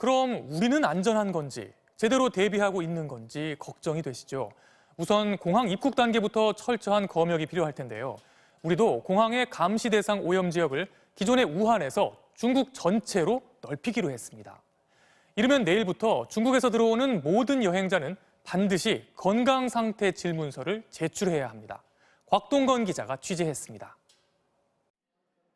그럼 우리는 안전한 건지, 제대로 대비하고 있는 건지 걱정이 되시죠. 우선 공항 입국 단계부터 철저한 검역이 필요할 텐데요. 우리도 공항의 감시 대상 오염 지역을 기존의 우한에서 중국 전체로 넓히기로 했습니다. 이르면 내일부터 중국에서 들어오는 모든 여행자는 반드시 건강 상태 질문서를 제출해야 합니다. 곽동건 기자가 취재했습니다.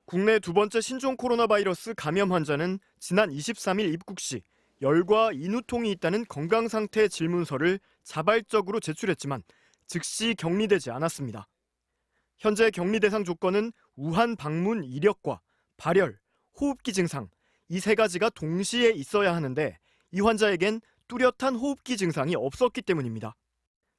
국내 두 번째 신종 코로나 바이러스 감염 환자는 지난 23일 입국 시 열과 인후통이 있다는 건강 상태 질문서를 자발적으로 제출했지만 즉시 격리되지 않았습니다. 현재 격리 대상 조건은 우한 방문 이력과 발열, 호흡기 증상 이 세 가지가 동시에 있어야 하는데 이 환자에겐 뚜렷한 호흡기 증상이 없었기 때문입니다.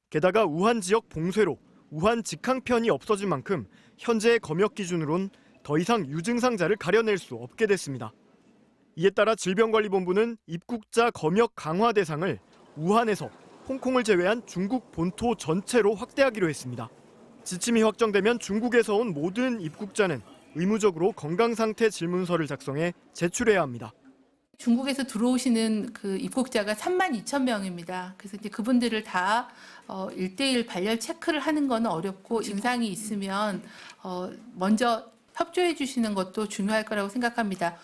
게다가 우한 지역 봉쇄로 우한 직항편이 없어진 만큼 현재의 검역 기준으론 더 이상 유증상자를 가려낼 수 없게 됐습니다. 이에 따라 질병관리본부는 입국자 검역 강화 대상을 우한에서 홍콩을 제외한 중국 본토 전체로 확대하기로 했습니다. 지침이 확정되면 중국에서 온 모든 입국자는 의무적으로 건강상태 질문서를 작성해 제출해야 합니다. 중국에서 들어오시는 그 입국자가 32,000명입니다. 그래서 이제 그분들을 다 1대1 발열 체크를 하는 건 어렵고 증상이 있으면 먼저 협조해 주시는 것도 중요할 거라고 생각합니다.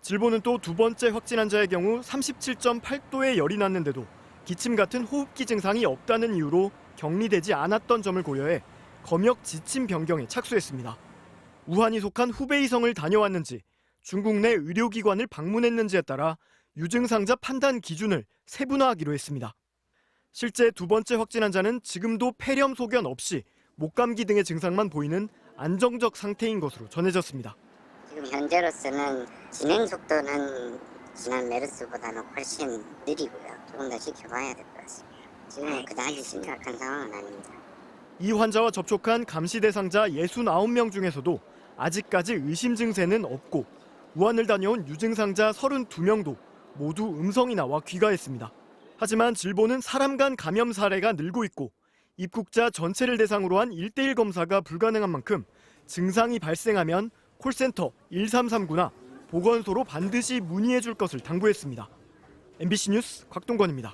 질본은 또 두 번째 확진 환자의 경우 37.8도의 열이 났는데도 기침 같은 호흡기 증상이 없다는 이유로 격리되지 않았던 점을 고려해 검역 지침 변경에 착수했습니다. 우한이 속한 후베이성을 다녀왔는지 중국 내 의료기관을 방문했는지에 따라 유증상자 판단 기준을 세분화하기로 했습니다. 실제 두 번째 확진 환자는 지금도 폐렴 소견 없이 목감기 등의 증상만 보이는 안정적 상태인 것으로 전해졌습니다. 지금 현재로서는 진행 속도는 지난 메르스보다는 훨씬 느리고요. 조금 더 지켜봐야 될 것 같습니다. 지금은 그다지 심각한 상황은 아닙니다. 이 환자와 접촉한 감시 대상자 69명 중에서도 아직까지 의심 증세는 없고 우한을 다녀온 유증상자 32명도 모두 음성이 나와 귀가했습니다. 하지만 질본은 사람 간 감염 사례가 늘고 있고 입국자 전체를 대상으로 한 1대1 검사가 불가능한 만큼 증상이 발생하면 콜센터 1339나 보건소로 반드시 문의해 줄 것을 당부했습니다. MBC 뉴스 곽동건입니다.